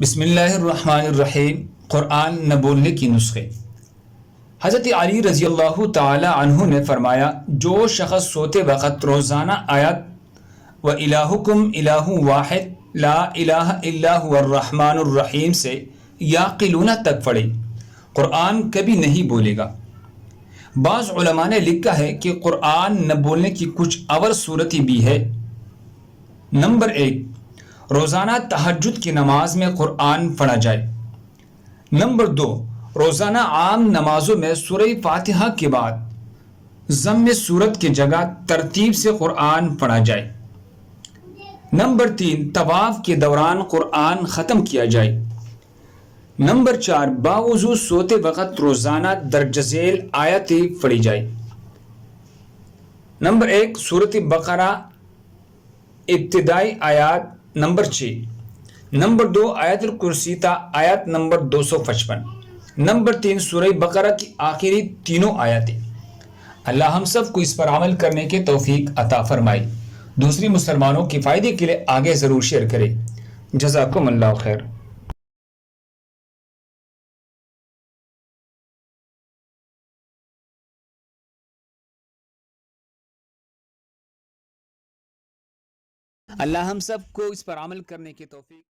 بسم اللہ الرحمن الرحیم۔ قرآن نہ بولنے کی نسخے۔ حضرت علی رضی اللہ تعالی عنہ نے فرمایا، جو شخص سوتے وقت روزانہ آیت و الہکم الہ واحد لا الہ الا هو الرحمن الرحیم سے یعقلون تک پڑھے، قرآن کبھی نہیں بولے گا۔ بعض علماء نے لکھا ہے کہ قرآن نہ بولنے کی کچھ اور صورتیں بھی ہے۔ نمبر 1، روزانہ تہجد کی نماز میں قرآن پڑھا جائے۔ نمبر 2، روزانہ عام نمازوں میں سورہ فاتحہ کے بعد ضم سورت کی جگہ ترتیب سے قرآن پڑھا جائے۔ نمبر 3، طواف کے دوران قرآن ختم کیا جائے۔ نمبر 4، باوضو سوتے وقت روزانہ درج ذیل آیتیں پڑھی جائے۔ نمبر 1، سورۃ بقرہ ابتدائی آیات نمبر 6۔ نمبر 2، آیت الکرسی تا آیت نمبر 255۔ نمبر 3، سورہ بقرہ کی آخری تینوں آیاتیں۔ اللہ ہم سب کو اس پر عمل کرنے کے توفیق عطا فرمائے۔ دوسری مسلمانوں کے فائدے کے لیے آگے ضرور شیئر کرے۔ جزاکم اللہ خیر۔ اللہ ہم سب کو اس پر عمل کرنے کے توفیق